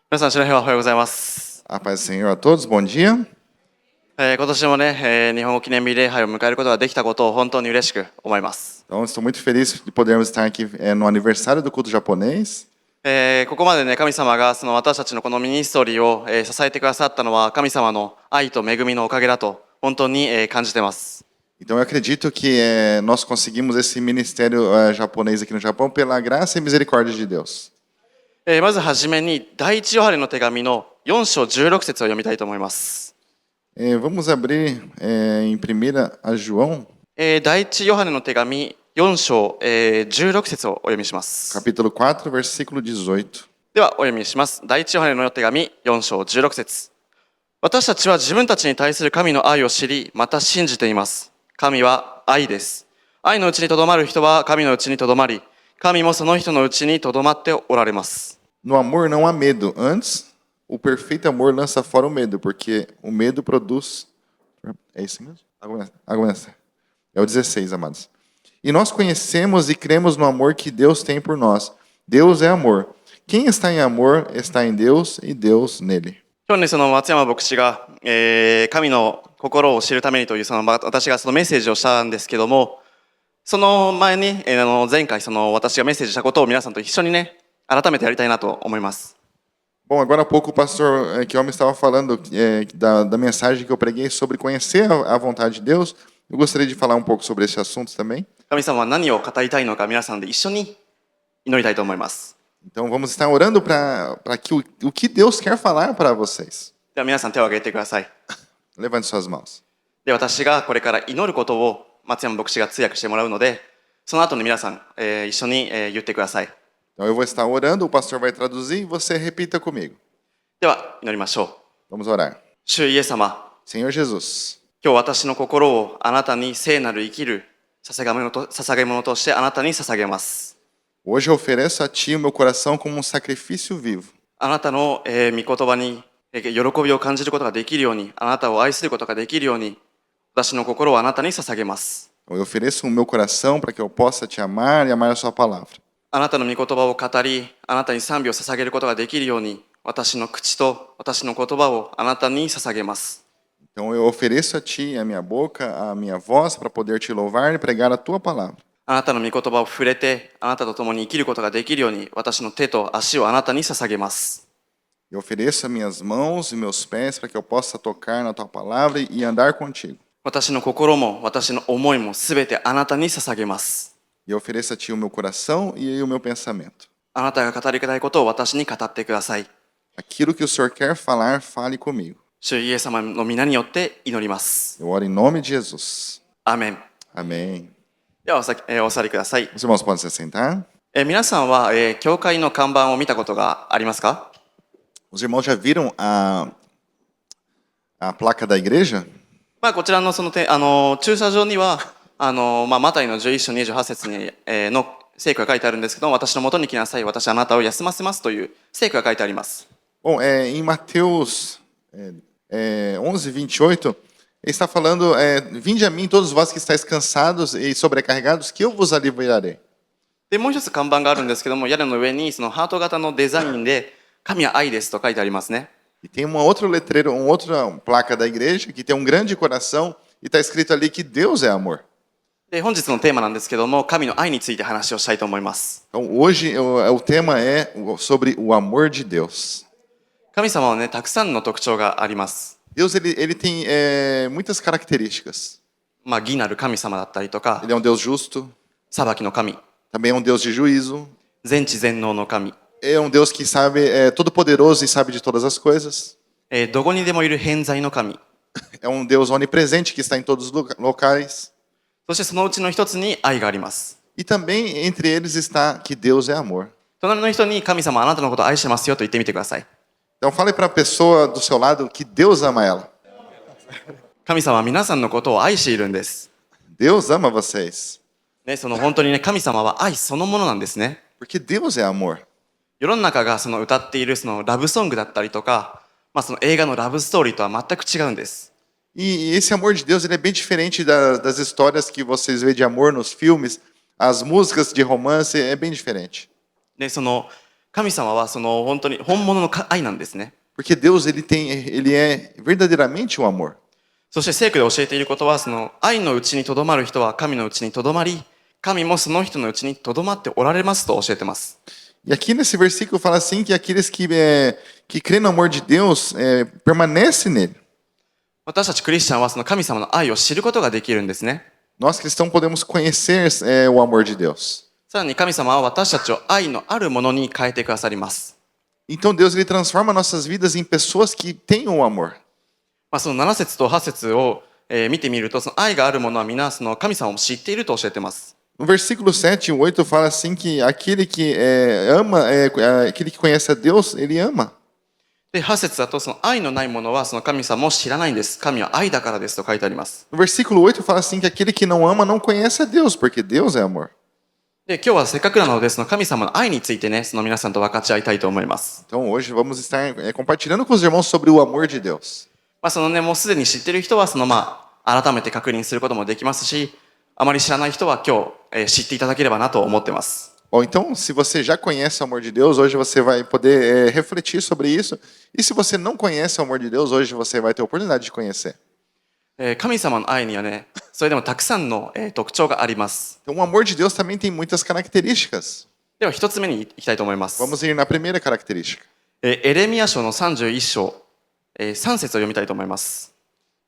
皆さん、白平はおはようございます。A paz do Senhor a todos, bom dia. 今年もね、日本語記念日礼拝を迎えることができたことを本当に嬉しく思います。Então, estou muito feliz de podermos estar aqui no aniversário do culto japonês. ここまでね、神様がその私たちのこのミニストリーを、支えてくださったのは神様の愛と恵みのおかげだと本当に、感じています。Então, eu acredito que nós conseguimos esse ministério japonês aqui no Japão pela graça e misericórdia de Deus. まずはじめに第一ヨハネの手紙の4章16節を読みたいと思います。Vamos abrir em 1 a João, 第一ヨハネの手紙4章、16節をお読みします。 capítulo 4, versículo 18. ではお読みします。第一ヨハネの手紙4章16節。私たちは自分たちに対する神の愛を知り、また信じています。神は愛です。愛のうちにとどまる人は神のうちにとどまり、神もその人のうちにとどまっておられます。No amor não há medo, antes o perfeito amor lança fora o medo, porque o medo produz... É isso mesmo? Aguenta. É o 16, amados. E nós conhecemos e cremos no amor que Deus tem por nós. Deus é amor. Quem está em amor está em Deus e Deus nele. 今日ね、その松山牧師が、神の心を知るためにという私がそのメッセージをしたんですけども、その前に、前回私がメッセージしたことを皆さんと一緒にね、改めてやりたいなと思います。Bom, agora há pouco o pastor Kiyomi estava falando da mensagem que eu preguei sobre conhecer a vontade de Deus. Eu gostaria de falar um pouco sobre esse assunto também. 神様は何を語りたいのか皆さんで一緒に祈りたいと思います。 Então vamos estar orando para que o que Deus quer falar para vocês. では皆さん手を挙げてください。 Levante suas mãos. で、私がこれから祈ることを松山牧師が通訳してもらうので、その後に皆さん、一緒に、言ってください。 Então eu vou estar orando, o pastor vai traduzir e você repita comigo. では祈りましょう。 Vamos orar. 主イエス様、 Senhor Jesus, 今日私の心をあなたに聖なる生きる捧げ物としてあなたに捧げます。 hoje eu ofereço a Ti o meu coração como um sacrifício vivo. あなたの、御言葉に喜びを感じることができるように、あなたを愛することができるように、私の心をあなたに捧げます。 Eu ofereço o meu coração para que eu possa Te amar e amar a Sua palavra. あなたの御言葉を語り、あなたに賛美を捧げることができるように、私の口と私の言葉をあなたに捧げます。 Então eu ofereço a Ti a minha boca, a minha voz para poder Te louvar e pregar a Tua palavra. あなたの御言葉を触れて、あなたと共に生きることができるように、私の手と足をあなたに捧げます。 Eu ofereço as minhas mãos e meus pés para que eu possa tocar na Tua palavra e andar contigo. 私の心も私の思いもすべてあなたに捧げます。 E eu ofereço a Ti o meu coração e o meu pensamento. あなたが語りたいことを私に語ってください。 Aquilo que o Senhor quer falar, fale comigo. 主イエス様の皆によって祈ります。 Eu oro em nome de Jesus. アーメン。 Amém. ではお座りください。 Os irmãos podem se sentar. 皆さんは、教会の看板を見たことがありますか？ Os irmãos já viram a placa da igreja? こちらの駐車場にはマタイの11章28節に、の聖句が書いてあるんですけども、私のもとに来なさい、私はあなたを休ませますという聖句が書いてあります。 Bom, em Mateus 11:28, ele está falando, vinde a mim todos vós que estáis cansados e sobrecarregados, que eu vos aliviarei. で、もう一つ看板があるんですけども、屋根の上にそのハート型のデザインで、神は愛ですと書いてありますね。 E tem uma outra letreira, uma outra placa da igreja que tem um grande coração e está escrito ali que Deus é amor. で、本日のテーマなんですけども、神の愛について話をしたいと思います。 Então, hoje o tema é sobre o amor de Deus. 神様はね、たくさんの特徴があります。 Deus ele tem muitas características. 義なる神様だったりとか、 Ele é um Deus justo, 裁きの神、 também é um Deus de juízo, 全知全能の神、 é um Deus que sabe, é todo poderoso e sabe de todas as coisas. どこにでもいる偏在の神、 É um Deus onipresente que está em todos os locais. そしてそのうちの一つに愛があります。 E também entre eles está que Deus é amor. 隣の人に神様あなたのことを愛してますよと言ってみてください。 Então fale para a pessoa do seu lado que Deus ama ela. 神様は皆さんのことを愛しているんです。 Deus ama vocês. ね、本当にね、神様は愛そのものなんですね。 Porque Deus é amor. 世の中が歌っているラブソングだったりとか、その映画のラブストーリーとは全く違うんです。 E esse amor de Deus ele é bem diferente das histórias que vocês veem de amor nos filmes. As músicas de romance é bem diferente. で、神様はその本当に本物の愛なんですね。 Porque Deus ele é verdadeiramente o amor. そして聖句で教えていることは、その愛のうちにとどまる人は神のうちにとどまり、神もその人のうちにとどまっておられますと教えてます。 E aqui nesse versículo fala assim que aqueles que creem no amor de Deus permanecem nele. 私たちクリスチャンはその神様の愛を知ることができるんですね。 Nós cristãos podemos conhecer o amor de Deus. さらに神様は私たちを愛のあるものに変えてくださります。 Então Deus ele transforma nossas vidas em pessoas que têm o amor. その7節と8節を見てみると、その愛があるものは皆その神様を知っていると教えています。 No versículo 7 e 8 fala assim que aquele que ama, aquele que conhece a Deus, ele ama. で、8節だとその愛のないものはその神様を知らないんです。神は愛だからですと書いてあります。 No versículo 8 fala assim que aquele que não ama não conhece a Deus, porque Deus é amor. で、今日はせっかくなので、その神様の愛についてね、その皆さんと分かち合いたいと思います。 Então hoje vamos estar compartilhando com os irmãos sobre o amor de Deus. そのね、もうすでに知っている人は、その改めて確認することもできますし、あまり知らない人は今日、知っていただければなと思ってます。 Bom, então, se você já conhece o amor de Deus, hoje você vai poder refletir sobre isso. E se você não conhece o amor de Deus, hoje você vai ter a oportunidade de conhecer. 神様の愛にはね、それでもたくさんの特徴があります。 Então, o amor de Deus também tem muitas características. では一つ目に行きたいと思います。 Vamos ir na primeira característica. エレミヤ書の31章、3節を読みたいと思います。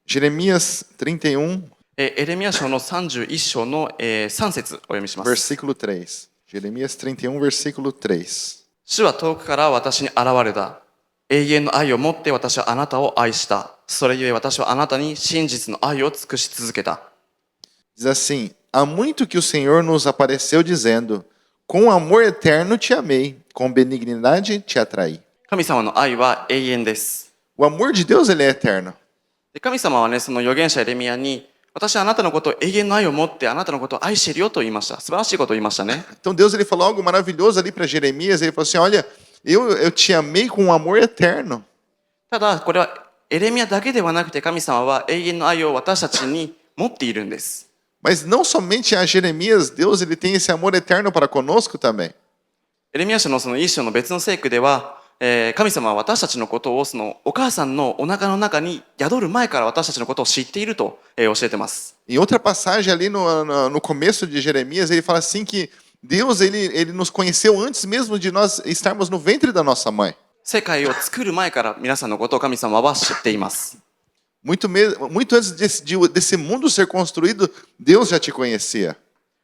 Jeremias 31, エレミヤ書の31章の3節をお読みします。 versículo 3. Jeremias 31, versículo 3. 主は遠くから私に現れた。永遠の愛を持って私はあなたを愛した。それゆえ私はあなたに真実の愛を尽くし続けた。 Diz assim: Há muito que o Senhor nos apareceu dizendo: Com amor eterno te amei, com benignidade te atraí. 神様の愛は永遠です。 O amor de Deus ele é eterno. で神様はね、その預言者エレミヤに、私はあなたのことを永遠の愛を持ってあなたのことを愛しているよと言いました。素晴らしいことを言いましたね。 Então Deus ele falou algo maravilhoso ali para Jeremias. Ele falou assim: Olha, eu te amei com um amor eterno. ただ、これはエレミヤだけではなくて神様は永遠の愛を私たちに持っているんです。 Mas não somente a Jeremias, Deus ele tem esse amor eterno para conosco também. エレミヤ書のその一章の別の聖句では、神様は私たちのことをそのお母さんのお腹の中に宿る前から私たちのことを知っていると、教えてます。 Em outra passagem ali no começo de Jeremias, ele fala assim que Deus ele nos conheceu antes mesmo de nós estarmos no ventre da nossa mãe. 世界を作る前から皆さんのことを神様は知っています。 Muito antes desse mundo ser construído, Deus já te conhecia.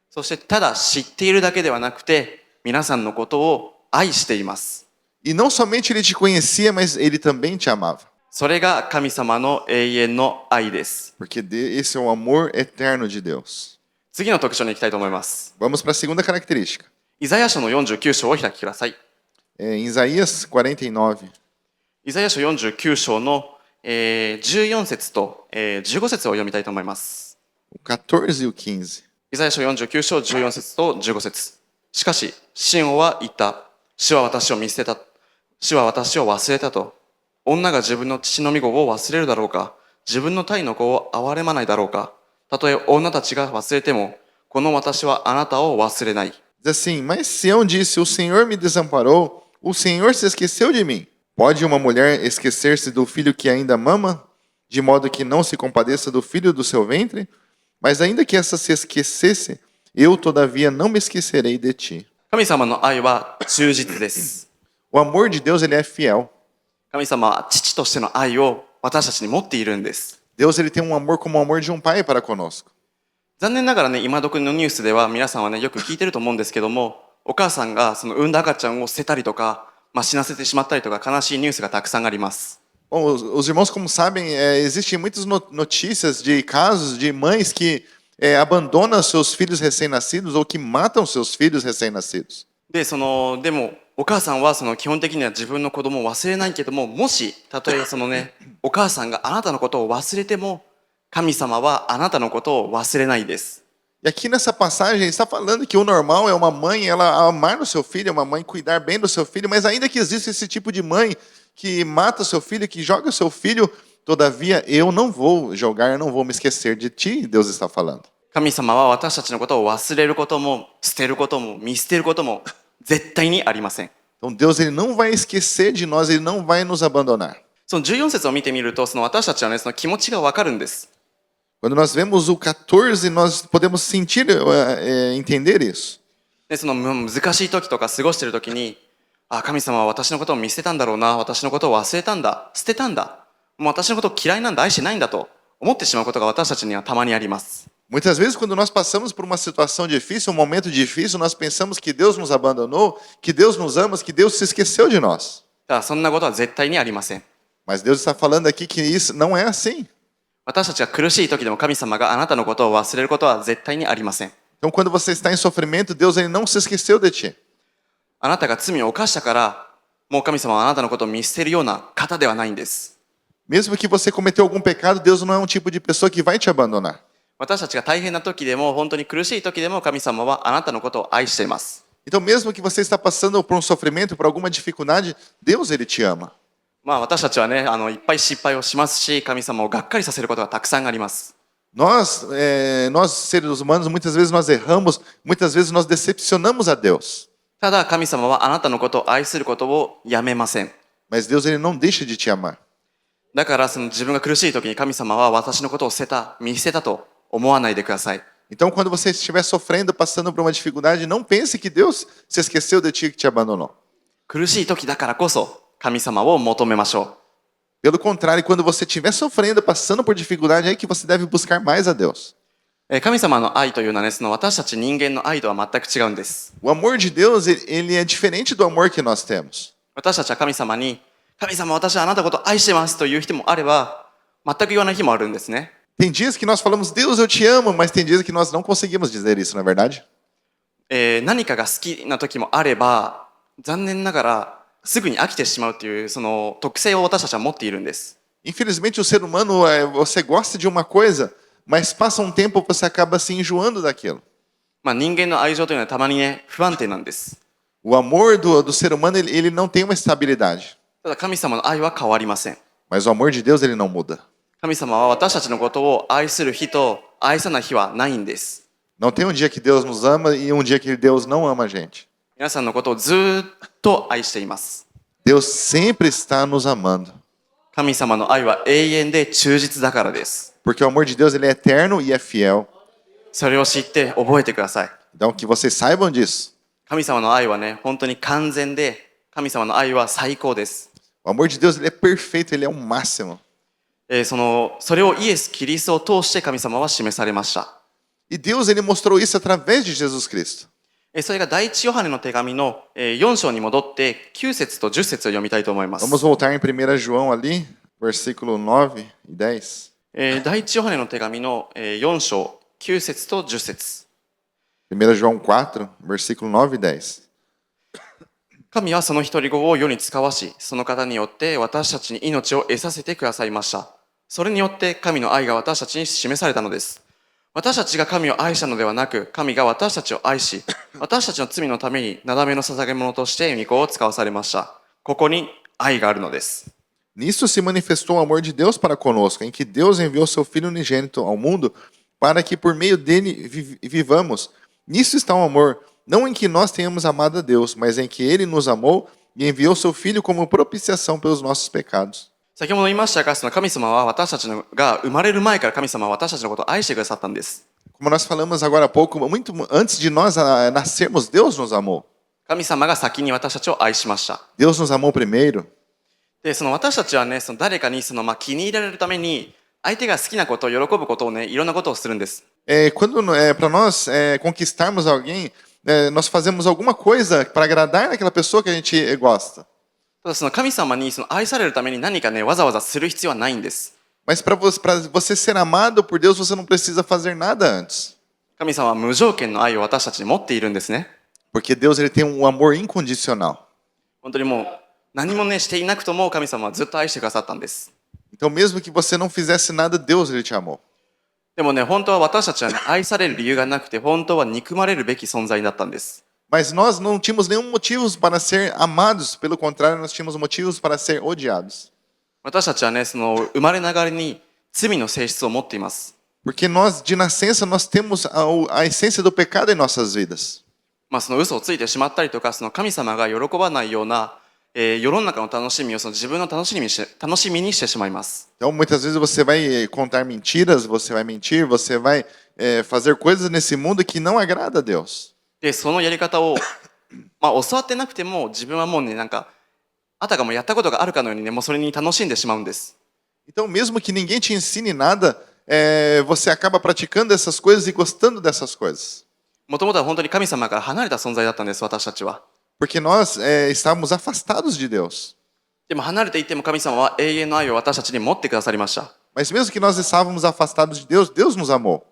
そしてただ知っているだけではなくて皆さんのことを愛しています。 E não somente ele te conhecia, mas ele também te amava. それが神様の永遠の愛です。 Porque esse é o amor eterno de Deus. 次の特徴に行きたいと思います。 Vamos para a segunda característica. イザヤ書の49章をお開きください。Em Isaías 49, イザヤ書49章の14節と15節を読みたいと思います。 o 14 e o 15. イザヤ書49章14節と15節。しかし、シオンは言った。主は私を見捨てた。主は私を忘れたと。女が自分の父の御子を忘れるだろうか。自分の胎の子を憐れまないだろうか。たとえ女たちが忘れても、この私はあなたを忘れない。 Diz assim: Mas Sião disse: O Senhor me desamparou, o Senhor se esqueceu de mim. Pode uma mulher esquecer-se do filho que ainda mama, de modo que não se compadeça do filho do seu ventre? Mas ainda que essa se esquecesse, eu todavia não me esquecerei de ti. 神様の愛は忠実です。 O amor de Deus ele é fiel. 神様は父としての愛を私たちに持っているんです。 Deus ele tem um amor como o amor de um pai para conosco. 残念ながらね、今時のニュースでは皆さんはね、よく聞いてると思うんですけども、お母さんがその産んだ赤ちゃんを捨てたりとか、死なせてしまったりとか悲しいニュースがたくさんあります。 Bom, os irmãos, como sabem, existem muitas notícias de casos de mães que abandonam seus filhos recém-nascidos ou que matam seus filhos recém-nascidos. でもお母さんは基本的には自分の子供を忘れないけども、もしたとえお母さんがあなたのことを忘れても、神様はあなたのことを忘れないです。 E aqui nessa passagem está falando que o normal é uma mãe ela amar o seu filho, é uma mãe cuidar bem do seu filho, mas ainda que existe esse tipo de mãe que mata o seu filho, que joga o seu filho, todavia eu não vou jogar, eu não vou me esquecer de ti, Deus está falando. 神様は私たちのことを忘れることも捨てることも見捨てることも絶対にありません。Então Deus ele não vai esquecer de nós, ele não vai nos abandonar. その14節を見てみると、その私たちはね、その気持ちがわかるんです。 Quando nós vemos o 14, nós podemos sentir, entender isso. で、その難しい時とか過ごしている時に、あ、神様は私のことを見捨てたんだろうな、私のことを忘れたんだ、捨てたんだ、もう私のことを嫌いなんだ、愛してないんだと思ってしまうことが私たちにはたまにあります。 Muitas vezes, quando nós passamos por uma situação difícil, um momento difícil, nós pensamos que Deus nos abandonou, que Deus nos ama, que Deus se esqueceu de nós. ただそんなことは絶対にありません。 Mas Deus está falando aqui que isso não é assim. 私たちが苦しい時でも神様があなたのことを忘れることは絶対にありません。 Então, quando você está em sofrimento, Deus ele não se esqueceu de ti. あなたが罪を犯したから、もう神様はあなたのことを見捨てるような方ではないんです。 Mesmo que você cometeu algum pecado, Deus não é um tipo de pessoa que vai te abandonar. 私たちが大変な時でも、本当に苦しい時でも神様はあなたのことを愛しています。 Então, mesmo que você está passando por um sofrimento, por alguma dificuldade, Deus ele te ama. まあ私たちはね、いっぱい失敗をしますし、神様をがっかりさせることがたくさんあります。 Nós seres humanos, muitas vezes nós erramos, muitas vezes nós decepcionamos a Deus. ただ神様はあなたのことを愛することをやめません。 Mas Deus ele não deixa de te amar. だからその自分が苦しい時に神様は私のことを捨てた、見捨てたと思わないでください。 Então, quando você estiver sofrendo, passando por uma dificuldade, não pense que Deus se esqueceu de ti, que te abandonou. 苦しい時だからこそ神様を求めましょ Pelo contrário, quando você estiver sofrendo, passando por dificuldade, é aí que você deve buscar mais a Deus. う。神様の愛というのはね、その私たち人間の愛とは全く違うんです。 O amor de Deus, ele é diferente do amor que nós temos. 私たちは神様に、神様私はあなたのことを愛してますという日もあれば、全く言わない日もあるんですね。 Tem dias que nós falamos, Deus, eu te amo, mas tem dias que nós não conseguimos dizer isso, não é verdade? 何かが好きな時もあれば、残念ながらすぐに飽きてしまうというその特性を私たちは持っているんです。 Infelizmente, o ser humano, você gosta de uma coisa, mas passa um tempo você acaba se enjoando daquilo. まあ人間の愛情というのはたまにね、不安定なんです。 O amor do ser humano, ele não tem uma estabilidade. ただ神様の愛は変わりません。 Mas o amor de Deus, ele não muda. 神様は私たちのことを愛する日と愛さない日はないんです。 Não tem um dia que Deus nos ama e um dia que Deus não ama a gente. 皆さんのことをずーっと愛しています。 Deus sempre está nos amando. 神様の愛は永遠で忠実だからです。 Porque o amor de Deus, ele é eterno e é fiel. それを知って覚えてください。 Então, que vocês saibam disso. 神様の愛はね、本当に完全で、神様の愛は最高です。 O amor de Deus, ele é perfeito, ele é o máximo. それをイエス・キリストを通して神様は示されました。 E Deus, ele mostrou isso através de Jesus Cristo. それが第一ヨハネの手紙の4章に戻って9節と10節を読みたいと思います。 Vamos voltar em 1 João ali, versículo 9 e 10. 第一ヨハネの手紙の4章9節と10節。 1 João 4, versículo 9 e 10. 神はその一人子を世に使わし、その方によって私たちに命を得させてくださいました。それによって神の愛が私たちに示されたのです。私たちが神を愛したのではなく、神が私たちを愛し、私たちの罪のためになだめの捧げ物として御子を使わされました。ここに愛があるのです。 Nisso se manifestou o amor de Deus para conosco, em que Deus enviou seu Filho unigênito ao mundo para que por meio dele vivamos. Nisso está o amor, não em que nós tenhamos amado a Deus, mas em que ele nos amou e enviou seu Filho como propiciação pelos nossos pecados. 先ほど言いましたが、その神様は私たちが生まれる前から神様は私たちのことを愛してくださったんです。 Como nós falamos agora há pouco, muito antes de nós nascermos, Deus nos amou. 神様が先に私たちを愛しました。 Deus nos amou primeiro. で、その私たちはね、その誰かに気に入られるために、相手が好きなことを喜ぶことをね、いろんなことをするんです。 Para nós conquistarmos alguém, nós fazemos alguma coisa para agradar aquela pessoa que a gente gosta. ただその神様に愛されるために何かね、わざわざする必要はないんです。 Mas para você ser amado por Deus, você não precisa fazer nada antes. 神様は無条件の愛を私たちに持っているんですね。 Porque Deus ele tem um amor incondicional. 本当にもう何もね、していなくとも神様はずっと愛してくださったんです。 Então, mesmo que você não fizesse nada, Deus ele te amou. でもね、本当は私たちはね、愛される理由がなくて、本当は憎まれるべき存在だったんです。 Mas nós não tínhamos nenhum motivo para ser amados, pelo contrário, nós tínhamos motivos para ser odiados. 私たちはね、生まれながらに罪の性質を持っています。 Porque nós, de nascença, nós temos a essência do pecado em nossas vidas. その嘘をついてしまったりとか、その神様が喜ばないような、世の中の楽しみをその自分の楽しみにしてしまいます。Então, muitas vezes você vai contar mentiras, você vai mentir, você vai fazer coisas nesse mundo que não agrada a Deus. で、そのやり方を、教わってなくても自分はもうね、あたかもやったことがあるかのようにね、もうそれに楽しんでしまうんです。Então, mesmo que ninguém te ensine nada, você acaba praticando essas coisas e gostando dessas coisas. もともとは本当に神様から離れた存在だったんです、私たちは。Porque nós estávamos afastados de Deus. でも離れていっても神様は永遠の愛を私たちに持ってくださりました。Mas mesmo que nós estávamos afastados de Deus, Deus nos amou.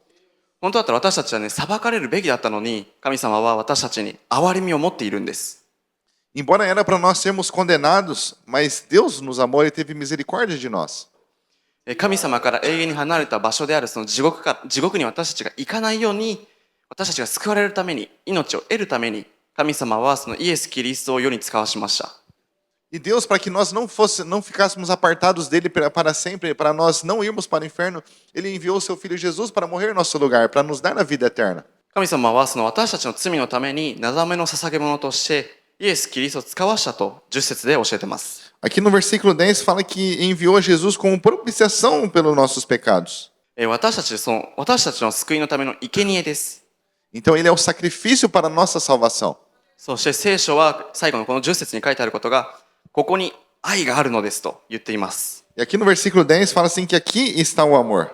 本当だったら私たちはね、裁かれるべきだったのに、神様は私たちに憐れみを持っているんです。Embora era para nós sermos condenados, mas Deus nos amou, Ele teve misericórdia de nós. 神様から永遠に離れた場所であるその地獄に私たちが行かないように、私たちが救われるために、命を得るために、神様はそのイエス・キリストを世に使わしました。E Deus, para que nós não ficássemos apartados dele para sempre, para nós não irmos para o inferno, Ele enviou o seu Filho Jesus para morrer em nosso lugar, para nos dar a vida eterna. 神様はその私たちの罪のために、なだめの捧げ物として、イエス・キリストを使わしたと10節で教えています。Aqui no versículo 10 fala que enviou a Jesus como propiciação pelos nossos pecados. 私たちの救いのための生贄です。Então ele é o sacrifício para a nossa salvação. そして聖書は最後のこの10節に書いてあることが、ここに愛があるのですと言っています。E aqui no versículo 10 fala assim que aqui está o amor.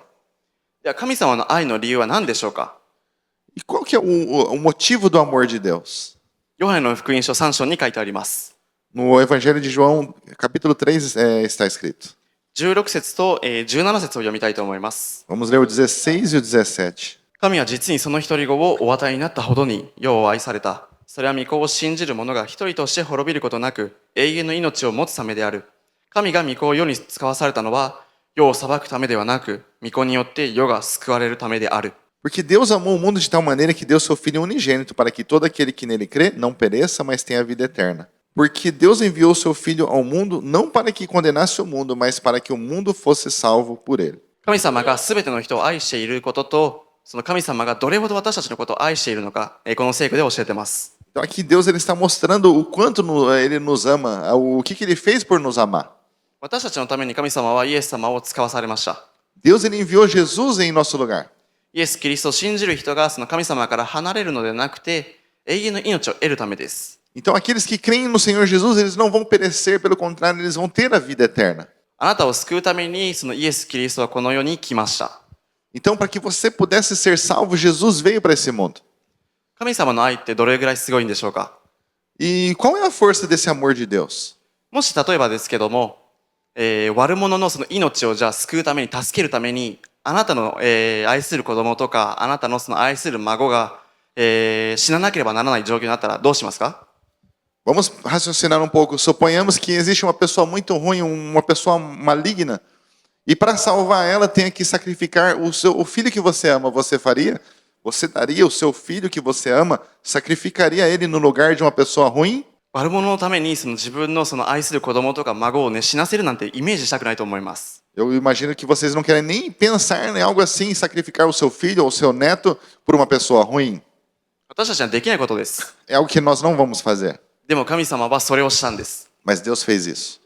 では神様の愛の理由は何でしょうか。 E qual que é o motivo do amor de Deus? ヨハネの福音書3章に書いてあります。No Evangelho de João, capítulo 3, está escrito. 16節と17節を読みたいと思います。 Vamos ler o 16 e o 17. 神は実にその一人子をお与えになったほどに世を愛された。それは御子を信じる者が一人として滅びることなく永遠の命を持つためである。神が御子を世に使わされたのは世を裁くためではなく、御子によって世が救われるためである。Porque Deus amou o mundo de tal maneira que deu seu Filho unigênito para que todo aquele que nele crê não pereça, mas tenha a vida eterna. Porque Deus enviou seu Filho ao mundo não para que condenasse o mundo, mas para que o mundo fosse salvo por ele. 神様が全ての人を愛していることと、その神様がどれほど私たちのことを愛しているのか、この聖句で教えています。Então aqui Deus ele está mostrando o quanto ele nos ama, o que ele fez por nos amar. 私たちのために神様はイエス様を使わされました。Deus ele enviou Jesus em nosso lugar. イエス・キリストを信じる人がその神様から離れるのではなくて、永遠の命を得るためです。Então aqueles que creem no Senhor Jesus, eles não vão perecer, pelo contrário, eles vão ter a vida eterna. あなたを救うためにそのイエス・キリストはこの世に来ました。Então, para que você pudesse ser salvo, Jesus veio para esse mundo. 神様の愛ってどれぐらいすごいんでしょうか。 E qual é a força desse amor de Deus? もし例えばですけども、悪者のその命をじゃあ救うために助けるために、あなたの、愛する子供とかあなたのその愛する孫が、死ななければならない状況になったらどうしますか。 Vamos raciocinar um pouco. Suponhamos que existe uma pessoa muito ruim, uma pessoa maligna, e para salvar ela tenha que sacrificar o filho que você ama. Você faria? Você daria o seu filho que você ama, sacrificaria ele no lugar de uma pessoa ruim? 悪者のためにその自分のその愛する子供とか孫をね死なせるなんてイメージしたくないと思います。 Eu imagino que vocês não querem nem pensar em algo assim, sacrificar o seu filho ou o seu neto por uma pessoa ruim. 私たちにはできないことです。 É algo que nós não vamos fazer. でも神様はそれをしたんです。 Mas Deus fez isso.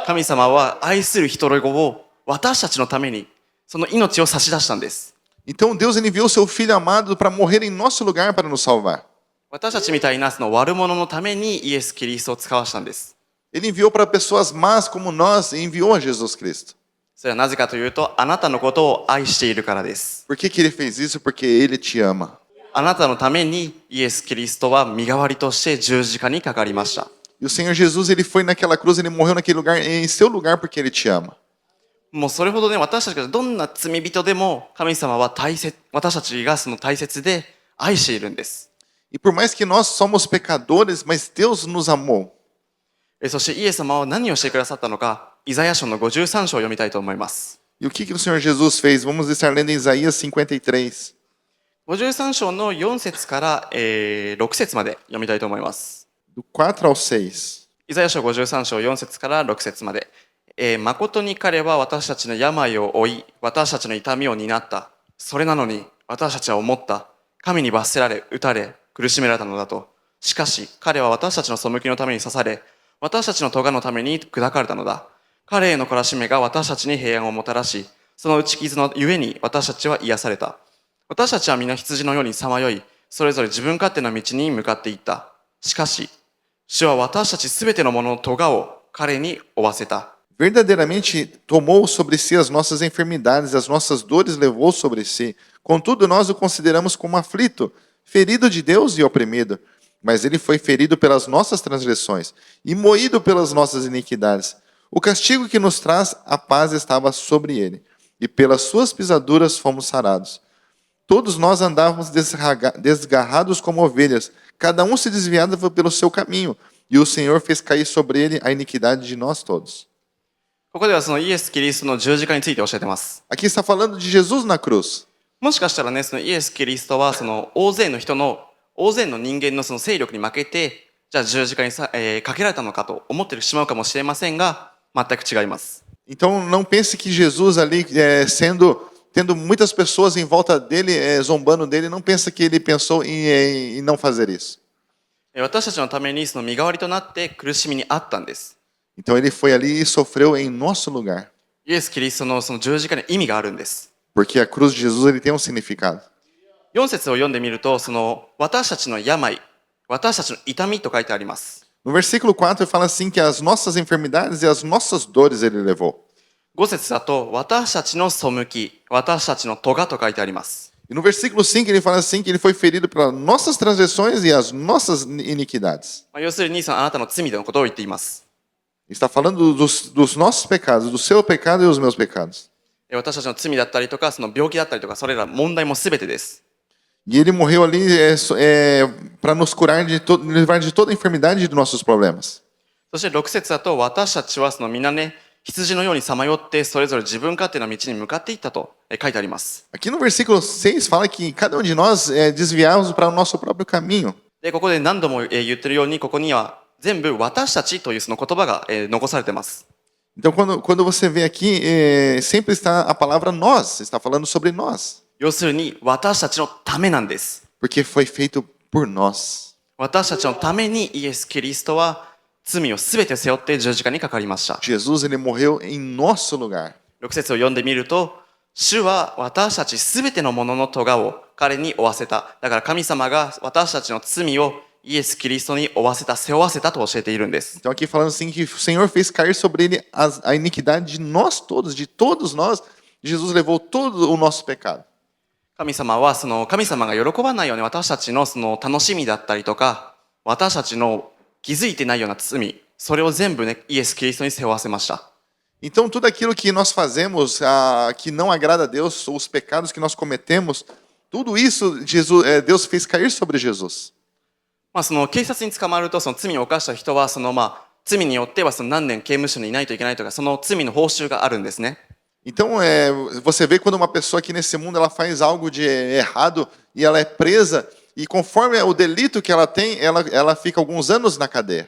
神様は愛する一人子を私たちのためにその命を差し出したんです。 Então Deus enviou seu filho amado para morrer em nosso lugar para nos salvar. 私たちみたいなその悪者のためにイエス・キリストを使わしたんです。 Ele enviou para pessoas más como nós, e enviou a Jesus Cristo. それはなぜかというと、あなたのことを愛しているからです。 Por que que ele fez isso? Porque ele te ama. あなたのためにイエス・キリストは身代わりとして十字架にかかりました。 E o Senhor Jesus, ele foi naquela cruz, ele morreu naquele lugar, em seu lugar, porque ele te ama. もうそれほどね、私たちがどんな罪人でも神様は私たちがその大切で愛しているんです。 E por mais que nós somos pecadores, mas Deus nos amou. そしてイエス様は何をしてくださったのか、イザヤ書の53章を読みたいと思います。 E o que que o Senhor Jesus fez? Vamos estar lendo em Isaías 53. 53章の4節から、6節まで読みたいと思います。 Do 4 ao 6. イザヤ書53章4節から6節まで。誠に彼は私たちの病を負い、私たちの痛みを担った。それなのに私たちは思った。神に罰せられ、打たれ、苦しめられたのだと。しかし、彼は私たちの背きのために刺され、私たちの咎のために砕かれたのだ。彼への懲らしめが私たちに平安をもたらし、その打ち傷のゆえに私たちは癒された。私たちは皆羊のようにさまよい、それぞれ自分勝手な道に向かっていった。しかし、主は私たちすべてのものの咎を彼に負わせた。Verdadeiramente tomou sobre si as nossas enfermidades, as nossas dores levou sobre si. Contudo, nós o consideramos como aflito, ferido de Deus e oprimido. Mas ele foi ferido pelas nossas transgressões e moído pelas nossas iniquidades. O castigo que nos traz a paz estava sobre ele, e pelas suas pisaduras fomos sarados. Todos nós andávamos desgarrados como ovelhas, cada um se desviava pelo seu caminho, e o Senhor fez cair sobre ele a iniquidade de nós todos. ここではそのイエス・キリストの十字架について教えてます。 Aqui está falando de Jesus na cruz. もしかしたらね、そのイエス・キリストはその大勢の人大勢の人間のその勢力に負けて、じゃあ十字架にかけられたのかと思ってしまうかもしれませんが、全く違います。 Então não pense que Jesus ali, tendo muitas pessoas em volta dele, zombando dele, não pensa que ele pensou em não fazer isso. 私たちのためにその身代わりとなって苦しみにあったんです。 Então ele foi ali e sofreu em nosso lugar. イエス・キリストのその十字架に意味があるんです。 Porque a cruz de Jesus ele tem um significado. 4節を読んでみると、その私たちの病、私たちの痛みと書いてあります。 No versículo 4 ele fala assim que as nossas enfermidades e as nossas dores ele levou. 5節だと、私たちの背き、私たちの咎と書いてあります。 E no versículo 5 ele fala assim que ele foi ferido pelas nossas transgressões e as nossas iniquidades. 要するにそのあなたの罪のことを言っています。 Ele está falando dos nossos pecados, do seu pecado e dos meus pecados. 私たちの罪だったりとか、その病気だったりとか、それら問題もすべてです。 E ele morreu ali para nos curar livrar de toda a enfermidade dos nossos problemas. そして6節だと、私たちはその皆ね、羊のようにさまよって、それぞれ自分勝手な道に向かっていったと書いてあります。 Aqui no versículo 6 fala que cada um de nós desviávamos para o nosso próprio caminho. で、ここで何度も言ってるように、ここには全部私たちというその言葉が残されています。 Então, quando você vê aqui, sempre está a palavra nós, está falando sobre nós. 要するに、私たちのためなんです。 Porque foi feito por nós. 私たちのためにイエス・キリストは罪をすべて背負って十字架にかかりました。 Jesus, ele morreu em nosso lugar. 6節を読んでみると、主は私たちすべてのものの咎を彼に負わせた。だから神様が私たちの罪をイエス・キリストに負わせた、背負わせたと教えているんです。 Então, aqui falando assim que o Senhor fez cair sobre ele a iniquidade de nós todos, de todos nós. Jesus levou todo o nosso pecado. 神様はその神様が喜ばないように私たちのその楽しみだったりとか、私たちの気づいてないような罪、それを全部ね、イエス・キリストに背負わせました。 Então, tudo aquilo que nós fazemos que não agrada a Deus, os pecados que nós cometemos, tudo isso Deus fez cair sobre Jesus. その警察に捕まると、その罪を犯した人は、罪によってはその何年刑務所にいないといけないとか、その罪の報酬があるんですね。 Então, você vê quando uma pessoa aqui nesse mundo ela faz algo de errado e ela é presa, e conforme o delito que ela tem, ela fica alguns anos na cadeia.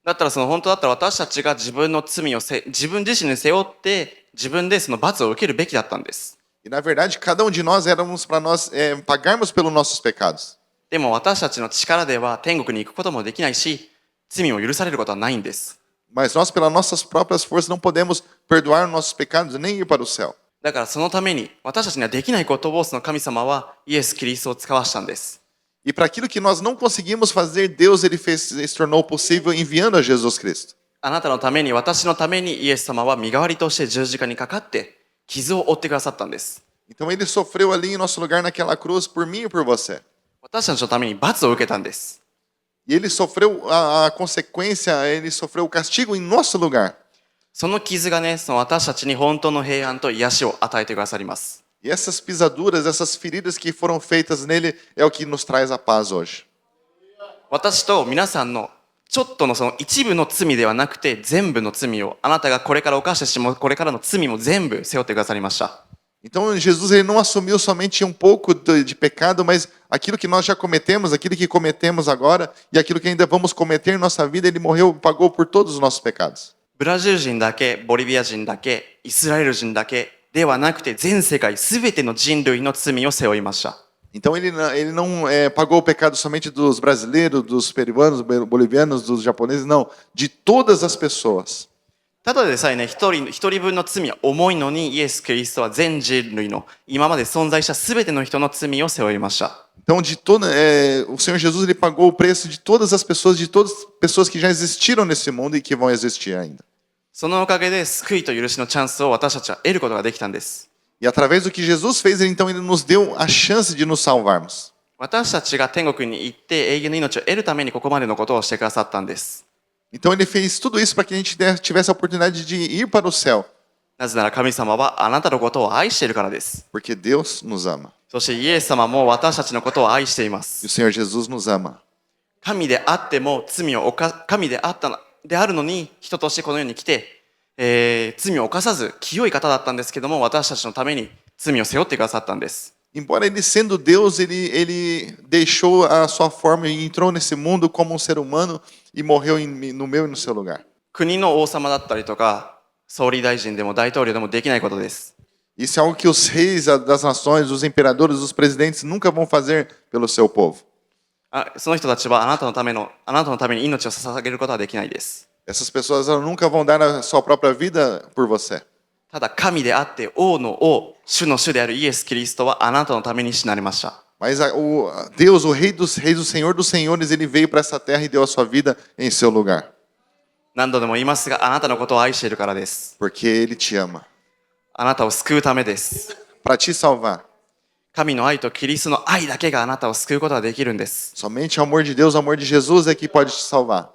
だったら本当だったら私たちが自分の罪を自分自身に背負って自分でその罰を受けるべきだったんです。 E na verdade, cada um de nós éramos para nós pagarmos pelos nossos pecados. でも私たちの力では天国に行くこともできないし、罪を許されることはないんです。 Mas nós, pelas nossas próprias forças, não podemos perdoar nossos pecados nem ir para o céu. だからそのために私たちにはできないことをその神様はイエス・キリストを使わしたんです。 E para aquilo que nós não conseguimos fazer, Deus ele se tornou possível enviando a Jesus Cristo. あなたのために、私のためにイエス様は身代わりとして十字架にかかって傷を負ってくださったんです。 Então ele sofreu ali em nosso lugar naquela cruz por mim e por você. 私たちのために罰を受けたんです。 E ele sofreu a consequência, ele sofreu o castigo em nosso lugar. その傷がね、その私たちに本当の平安と癒しを与えてくださります。 E essas pisaduras, essas feridas que foram feitas nele é o que nos traz a paz hoje. 私と皆さんのちょっとのその一部の罪ではなくて全部の罪をあなたがこれから犯してしまうこれからの罪も全部背負ってくださりました。 Então Jesus ele não assumiu somente um pouco de pecado, mas aquilo que nós já cometemos, aquilo que cometemos agora e aquilo que ainda vamos cometer em nossa vida, ele morreu, pagou por todos os nossos pecados. ブラジル人だけ、ボリビア人だけ、イスラエル人だけではなくて全世界すべての人類の罪を背負いました。E Então ele não pagou o pecado somente dos brasileiros, dos peruanos, bolivianos, dos japoneses, não, de todas as pessoas. ただでさえね、一人分の罪は重いのに、イエス・キリストは全人類の今まで存在した全ての人の罪を背負いました。Então, o Senhor Jesus ele pagou o preço de todas as pessoas, de todas as pessoas que já existiram nesse mundo e que vão existir ainda. そのおかげで救いと許しのチャンスを私たちは得ることができたんです。E através do que Jesus fez, então ele nos deu a chance de nos salvarmos. 私たちが天国に行って永遠の命を得るためにここまでのことをしてくださったんです。Então ele fez tudo isso para que a gente tivesse a oportunidade de ir para o céu, なぜなら神様はあなたのことを愛しているからです。 porque Deus nos ama. そしてイエス様も私たちのことを愛していま E す。 o Senhor Jesus nos ama. 神であっても神であるのに人としてこの世に来て、罪を犯さず清い方だったんですけども、私たちのために罪を背負ってくださったんです。 Embora ele sendo Deus, ele deixou a sua forma e entrou nesse mundo como um ser humano e morreu no meu e no seu lugar. 国の王様だったりとか、総理大臣でも大統領でもできないことです。 Isso é algo que os reis das nações, os imperadores, os presidentes nunca vão fazer pelo seu povo. その人たちはあなたのために命を捧げることはできないです。 Essas pessoas elas nunca vão dar a sua própria vida por você. ただ神であって王の王、主の主であるイエス・キリストはあなたのために死なれました。 Mas Deus, o Rei dos Reis, o Senhor dos Senhores, ele veio para essa terra e deu a sua vida em seu lugar. 何度でも言いますが、あなたのことを愛しているからです。 Porque ele te ama. あなたを救うためです。 Para te salvar. 神の愛とキリストの愛だけがあなたを救うことができるんです。 Somente o amor de Deus, o amor de Jesus é que pode te salvar.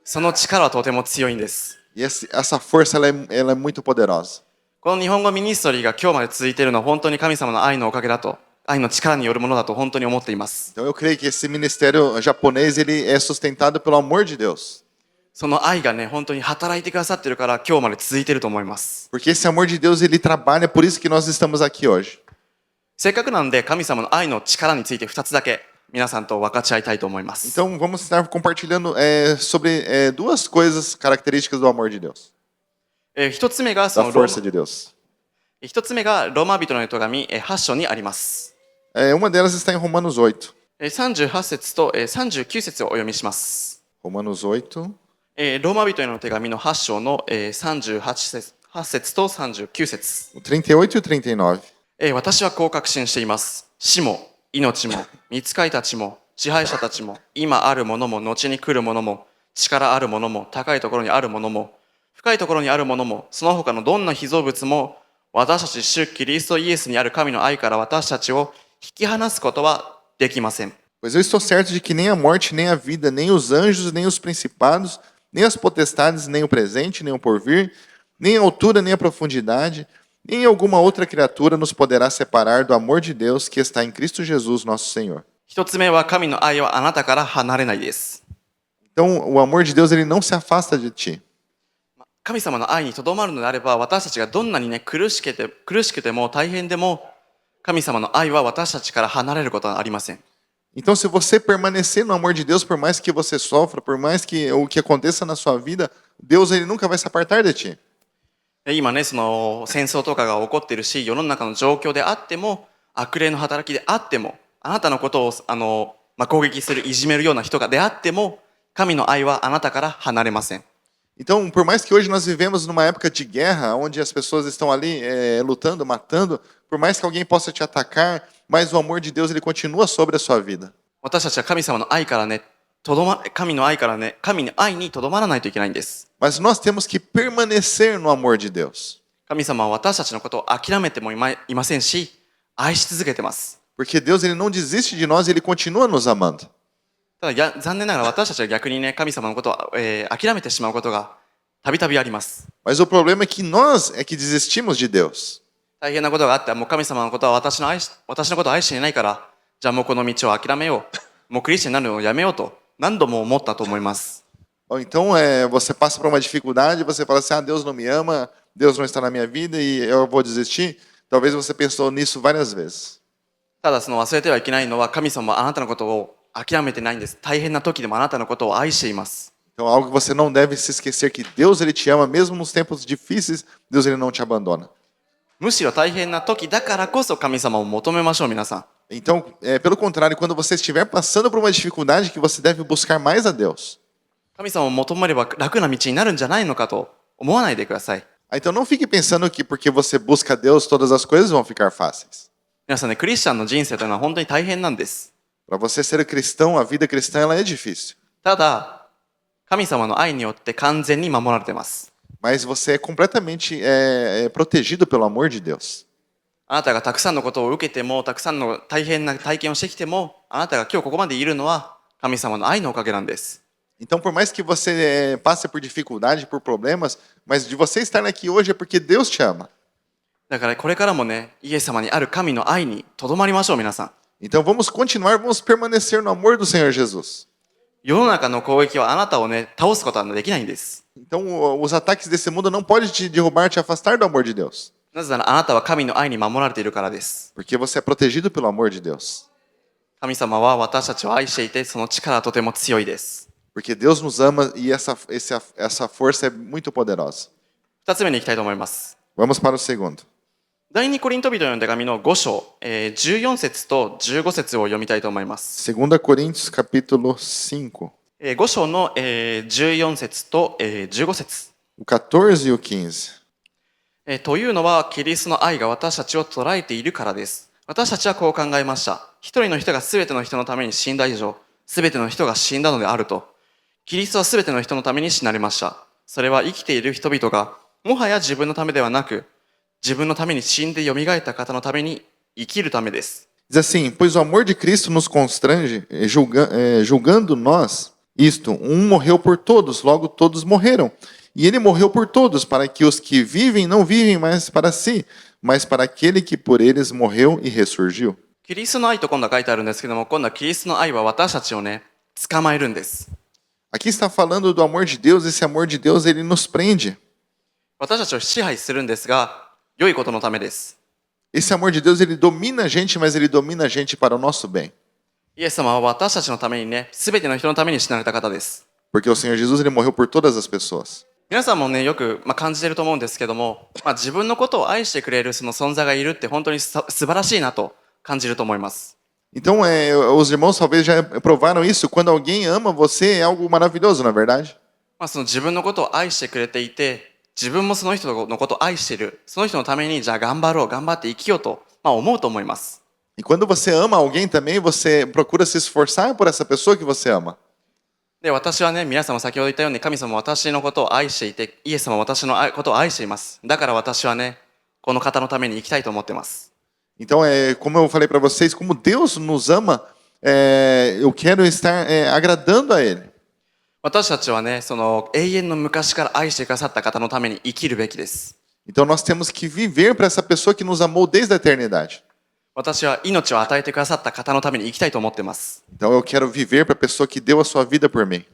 その力はとても強いんです。 E essa força ela é muito poderosa. この日本語ミニストリーが今日まで続いているのは本当に神様の愛のおかげだと、愛の力によるものだと本当に思っています。 Então eu creio que esse ministério japonês ele é sustentado pelo amor de Deus. その愛がね、本当に働いてくださっているから今日まで続いていると思います。 Porque esse amor de Deus ele trabalha, por isso que nós estamos aqui hoje. せっかくなんで神様の愛の力について2つだけ皆さんと分かち合いたいと思います。 Então vamos estar compartilhando sobre duas coisas características do amor de Deus, 一つ目がそ da のforça de Deus. 一つ目がローマ人の手紙8章にあります。 Uma delas está em Romanos 8. 38節と39節をお読みします。 Romanos 8, ローマ人への手紙の8章の38節と39節。 o 38 e o 39. 私はこう確信しています。死も命も御使いたちも支配者たちも今あるものも後に来るものも力あるものも高いところにあるものも深いところにあるものもその他のどんな被造物も私たち主キリストイエスにある神の愛から私たちを引き離すことはできません。 Pois eu estou certo de que nem a morte, nem a vida, nem os anjos, nem os principados, nem as potestades, nem o presente, nem o porvir, nem a altura, nem a profundidade, nem alguma outra criatura nos poderá separar do amor de Deus que está em Cristo Jesus, nosso Senhor. 一つ目は神の愛はあなたから離れないです。 Então, o amor de Deus ele não se afasta de ti. 神様の愛にとどまるのであれば私たちがどんなにね苦しくても大変でも神様の愛は私たちから離れることはありません。 Então, se você permanecer no amor de Deus, por mais que você sofra, por mais que o que aconteça na sua vida, Deus ele nunca vai se apartar de ti. 今ねその戦争とかが起こっているし世の中の状況であっても悪霊の働きであってもあなたのことを攻撃するいじめるような人がであっても神の愛はあなたから離れません。 Então, por mais que hoje nós vivemos numa época de guerra, onde as pessoas estão ali lutando, matando, por mais que alguém possa te atacar, mas o amor de Deus ele continua sobre a sua vida. 私たちは神様の愛からね神の愛にとどまらないといけないんです。 Mas nós temos que permanecer no amor de Deus. 神様は私たちのことを諦めてもいませんし愛し続けてます。 Porque Deus ele não desiste de nós, ele continua nos amando. ただ残念ながら私たちは逆にね神様のことを、諦めてしまうことがたびたびあります。 Mas o problema é que nós é que desistimos de Deus. 大変なことがあってもう神様のことは私のことを愛していないからじゃあもうこの道を諦めようもうクリスチャンになるのをやめようと何度も思ったと思います。 Ou então você passa por uma dificuldade, você fala assim, Deus não me ama, Deus não está na minha vida e eu vou desistir. Talvez você pensou nisso várias vezes. ただ忘れてはいけないのは神様はあなたのことを諦めてないんです。大変な時でもあなたのことを愛しています。 Então algo que você não deve se esquecer que Deus ele te ama mesmo nos tempos difíceis, Deus ele não te abandona. むしろ大変な時だからこそ神様を求めましょう皆さん。Então, pelo contrário, quando você estiver passando por uma dificuldade, que você deve buscar mais a Deus. 神様を求めれば楽な道になるんじゃないのかと思わないでください。 Então não fique pensando que porque você busca a Deus, todas as coisas vão ficar fáceis. 皆さんね、クリスチャンの人生というのは本当に大変なんです。 Para você ser cristão, a vida cristã ela é difícil. ただ、神様の愛によって完全に守られています。 Mas você é completamente protegido pelo amor de Deus. あなたがたくさんのことを受けても、たくさんの大変な体験をしてきても、あなたが今日ここまでいるのは神様の愛のおかげなんです。 Então, por mais que você passe por dificuldade, por problemas, mas de você estar aqui hoje é porque Deus te ama. だからこれからもね、イエス様にある神の愛にとどまりましょう、皆さん。 Então vamos continuar, vamos permanecer no amor do Senhor Jesus. 世の中の攻撃はあなたをね、倒すことはできないんです。 Então os ataques desse mundo não podem te derrubar, te afastar do amor de Deus. なぜならあなたは神の愛に守られているからです。 Porque você é protegido pelo amor de Deus. 神様は私たちを愛していて、その力はとても強いです。 Porque Deus nos ama e essa força é muito poderosa. 二つ目に行きたいと思います。 Vamos para o segundo. 第二コリント人への手紙の5章、14節と15節を読みたいと思います。 2 Coríntios capítulo 5, 5章の14節と15節。 o 14 e o 15. というのは、キリストの愛が私たちを捉えているからです。私たちはこう考えました。一人の人がすべての人のために死んだ以上、すべての人が死んだのであると。キリストはすべての人のために死なれました。それは生きている人々が、もはや自分のためではなく、自分のために死んで蘇った方のために生きるためです。 Diz assim, pois o amor de Cristo nos constrange, julgando nós isto, morreu por todos, logo todos morreram. E ele morreu por todos, para que os que vivem não vivem mais para si, mas para aquele que por eles morreu e ressurgiu. キリストの愛と今度は書いてあるんですけども、今度はキリストの愛は私たちをね、捕まえるんです。 Aqui está falando do amor de Deus, esse amor de Deus ele nos prende. 私たちを支配するんですが、良いことのためです。 Esse amor de Deus ele domina a gente, mas ele domina a gente para o nosso bem. イエス様は私たちのためにね、すべての人のために死なれた方です。 Porque o Senhor Jesus ele morreu por todas as pessoas. 皆さんもね、よく、感じてると思うんですけども、自分のことを愛してくれるその存在がいるって本当に素晴らしいなと感じると思います。 Então, os irmãos talvez já provaram isso. Quando alguém ama você, é algo maravilhoso, não é verdade? その自分のことを愛してくれていて、自分もその人のことを愛している。その人のために、じゃあ頑張ろう、頑張って生きようと、思うと思います。 E quando você ama alguém também, você procura se esforçar por essa pessoa que você ama. で、私はね、皆様先ほど言ったように、神様は私のことを愛していて、イエス様は私のことを愛しています。だから私はね、この方のために生きたいと思っています。 Então, como eu falei para vocês, como Deus nos ama, eu quero estar agradando a Ele. 私たちはね、その永遠の昔から愛してくださった方のために生きるべきです。 Então, nós temos que viver para essa pessoa que nos amou desde a eternidade. 私は命を与えてくださった方のために生きたいと思っています。 Então, eu quero viver para a pessoa que deu a sua vida por mim.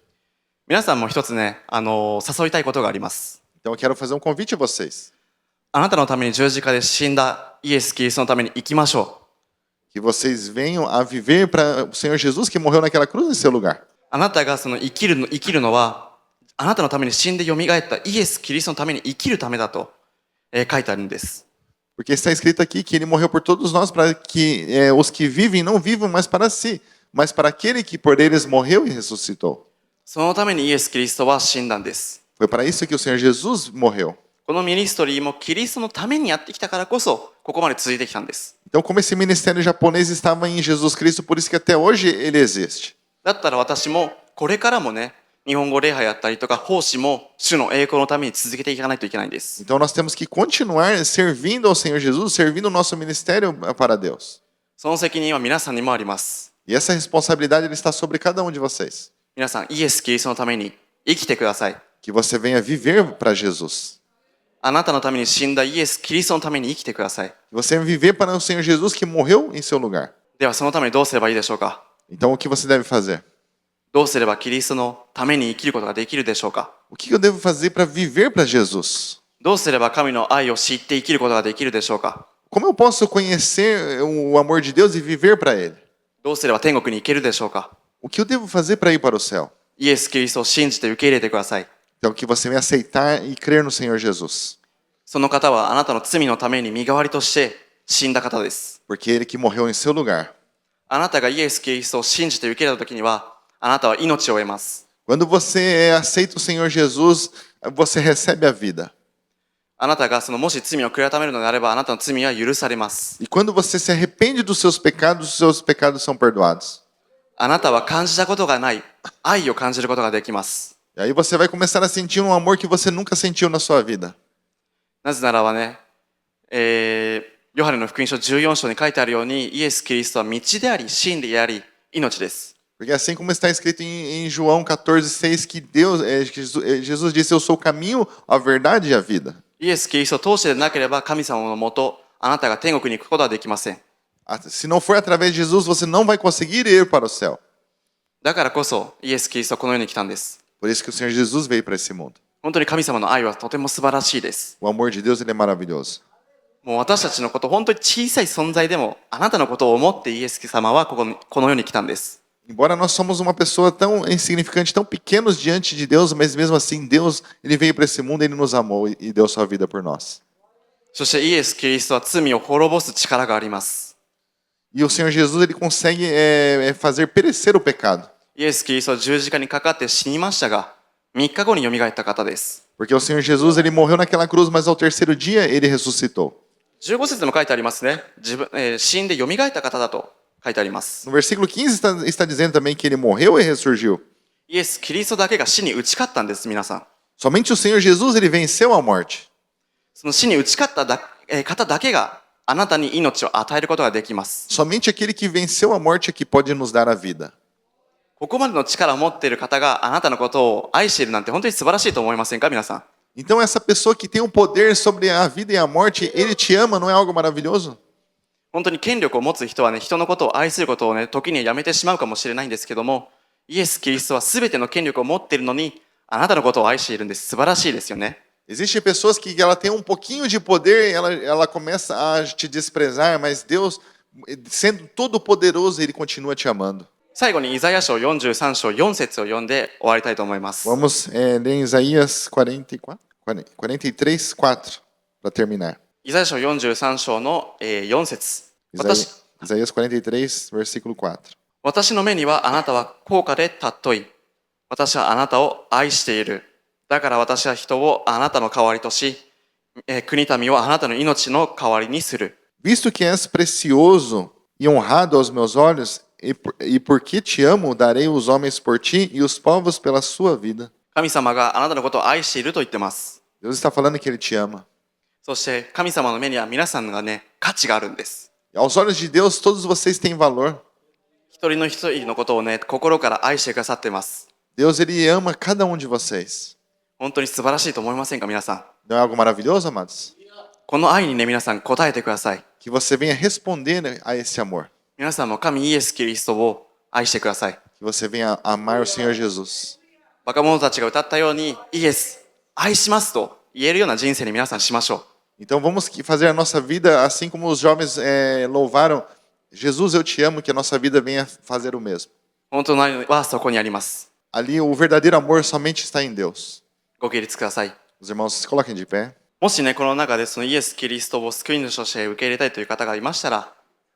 皆さんも一つね、誘いたいことがあります。 Então, eu quero fazer um convite a vocês. あなたのために十字架で死んだイエス・キリストのために生きましょう。 Que vocês venham a viver para o Senhor Jesus que morreu naquela cruz em seu lugar. あなたがその生きるのは、あなたのために死んで蘇ったイエス・キリストのために生きるためだと、書いてあるんです。 Porque está escrito aqui que ele morreu por todos nós para que os que vivem não vivam mais para si, mas para aquele que por eles morreu e ressuscitou. そのためにイエス・キリストは死んだんです。 Foi para isso que o Senhor Jesus morreu. このミニストリーもキリストのためにやってきたからこそ、ここまで続いてきたんです。 Então, como esse ministério japonês estava em Jesus Cristo, por isso que até hoje ele existe. だったら私もこれからもね、日本語礼拝やったりとか奉仕も主の栄光のために続けていかないといけないんです。 Então, nós temos que continuar servindo ao Senhor Jesus, servindo o nosso ministério para Deus. その責任は皆さんにもあります。 E essa responsabilidade ela está sobre cada um de vocês. 皆さん、イエス・キリストのために生きてください。 Que você venha viver para Jesus. あなたのために死んだイエス・キリストのために生きてください。 Que você venha viver para o Senhor Jesus que morreu em seu lugar. ではそのためにどうすればいいでしょうか。 Então, o que você deve fazer? どうすればキリストのために生きることができるでしょうか。 O que eu devo fazer para viver para Jesus? どうすれば神の愛を知って生きることができるでしょうか。 Como eu posso conhecer o amor de Deus e viver para Ele? どうすれば天国に行けるでしょうか。 O que eu devo fazer para ir para o céu? イエス・キリストを信じて受け入れてください。 Então, que você venha aceitar e crer no Senhor Jesus. その方はあなたの罪のために身代わりとして死んだ方です。 Porque Ele que morreu em seu lugar. あなたがイエス・キリストを信じて受け入れたときには、あなたは命を得ます。Quando você aceita o Senhor Jesus, você recebe a vida. あなたがもし罪を悔い改めるのであれば、あなたの罪は許されます。 E quando você se arrepende dos seus pecados são perdoados. あなたは感じたことがない愛を感じることができます。 E aí você vai começar a sentir um amor que você nunca sentiu na sua vida. なぜならばね、ヨハネの福音書14章に書いてあるように、イエス・キリストは道であり、真理であり、命です。 Porque assim como está escrito em João 14,6, que Jesus disse, eu sou o caminho, a verdade e a vida. イエス・キリストを通してでなければ、神様のもと、あなたが天国に行くことはできません。 Se não for através de Jesus, você não vai conseguir ir para o céu. だからこそ、イエス・キリストはこの世に来たんです。 Por isso que o Senhor Jesus veio para esse mundo. 本当に神様の愛はとても素晴らしいです。 O amor de Deus, ele é maravilhoso. もう私たちのこと、本当に小さい存在でも、あなたのことを思ってイエス様はこの世に来たんです。 Embora nós somos uma pessoa tão insignificante, tão pequenos diante de Deus, mas mesmo assim Deus, ele veio para esse mundo, ele nos amou e deu sua vida por nós. そしてイエス・キリストは罪を滅ぼす力があります。 E o Senhor Jesus, ele consegue fazer perecer o pecado. イエス・キリストは十字架にかかって死にましたが、3日後によみがえった方です。 Porque o Senhor Jesus, ele morreu naquela cruz, mas ao terceiro dia ele ressuscitou. 15節でも書いてありますね。死んでよみがえった方だと書いてあります。 No versículo 15 está dizendo também que ele morreu e ressurgiu. イエス・キリストだけが死に打ち勝ったんです、皆さん。 Somente o Senhor Jesus, ele venceu a morte. その死に打ち勝った方だけがあなたに命を与えることができます。 Somente aquele que venceu a morte é que pode nos dar a vida. ここまでの力を持っている方があなたのことを愛しているなんて本当に素晴らしいと思いませんか、皆さん。 Então essa pessoa que tem o poder sobre a vida e a morte, ele te ama, não é algo maravilhoso? 本当に権力を持つ人はね、人のことを愛することをね、時にはやめてしまうかもしれないんですけども、イエス・キリストは全ての権力を持っているのに、あなたのことを愛しているんです。素晴らしいですよね。 Existem pessoas que ela tem um pouquinho de poder, ela começa a te desprezar, mas Deus, sendo todo poderoso, ele continua te amando. 最後にイザヤ書43章4節を読んで終わりたいと思います。 Vamos ler em Isaías 43:4 para terminar. イザヤ書43章の4節。Isaías 43, versículo 4. 私の目にはあなたは高価で尊い。私はあなたを愛している。だから私は人をあなたの代わりとし、国民をあなたの命の代わりにする。 Visto que és precioso e honrado aos meus olhos, e porque te amo, darei os homens por ti e os povos pela sua vida. 神様があなたのことを愛していると言ってます。 Deus está falando que ele te ama. そして神様の目には皆さんがね、価値があるんです。 E aos olhos de Deus, todos vocês têm valor. 一人の一人のことをね、心から愛してくださっています。 Deus, ele ama cada um de vocês. 本当に素晴らしいと思いませんか、皆さん。 Não é algo maravilhoso, amados? この愛にね、皆さん答えてください。 Que você venha responder a esse amor. 皆さんも神イエス・キリストを愛してください。 Que você venha amar o Senhor Jesus. 若者たちが歌ったように、イエス、愛しますと言えるような人生に皆さんしましょう。 Então vamos fazer a nossa vida assim como os jovens louvaram. Jesus, eu te amo, que a nossa vida venha fazer o mesmo. 本当の愛はそこにあります。 Ali o verdadeiro amor somente está em Deus. ご起立ください。 Os irmãos, se coloquem de pé. もしね、この中でそのイエス・キリストを救い主として受け入れたいという方がいましたら、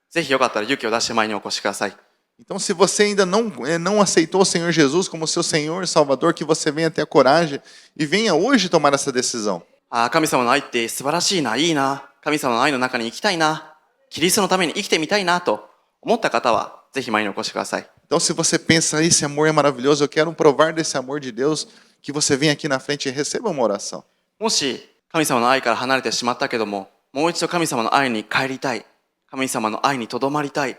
ぜひよかったら勇気を出して前にお越しください。 Então, se você ainda não aceitou o Senhor Jesus como seu Senhor e Salvador, que você venha ter a coragem e venha hoje tomar essa decisão. 神様の愛って素晴らしいな、いいな、神様の愛の中に生きたいな、キリストのために生きてみたいなと思った方は、ぜひ前にお越しください。 Então, se você pensa, esse amor é maravilhoso, eu quero provar desse amor de Deus, que você venha aqui na frente e receba uma oração. もし神様の愛から離れてしまったけども、もう一度神様の愛に帰りたい、神様の愛にとどまりたい、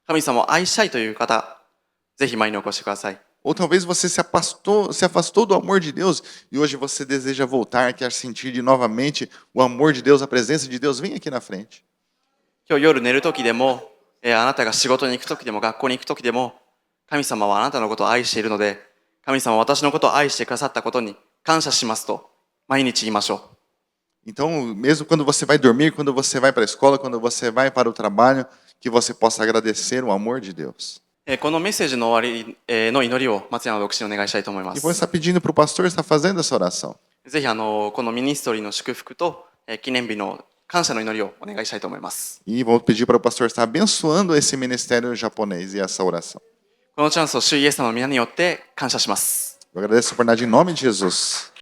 神様を愛したいという方、ぜひ前にお越しください。 Ou talvez você se afastou do amor de Deus e hoje você deseja voltar, quer sentir de novamente o amor de Deus, a presença de Deus, vem aqui na frente. 今日夜寝る時でも、あなたが仕事に行く時でも学校に行く時でも、神様はあなたのことを愛しているので、神様は私のことを愛してくださったことに感謝しますと毎日言いましょう。 Então, mesmo quando você vai dormir, quando você vai para a escola, quando você vai para o trabalho, que você possa agradecer o amor de Deus. このメッセージの終わりの祈りを松山牧師にお願いしたいと思いま E す。 vou estar pedindo para o pastor estar fazendo essa oração. ぜひこのミニストリーの祝福と記念日の感謝の祈りをお願いしたいと思います。 E vou pedir para o pastor estar abençoando esse ministério japonês e essa oração. このチャンスを主イエス様の皆によって感謝します。 Eu agradeço a oportunidade em nome de Jesus.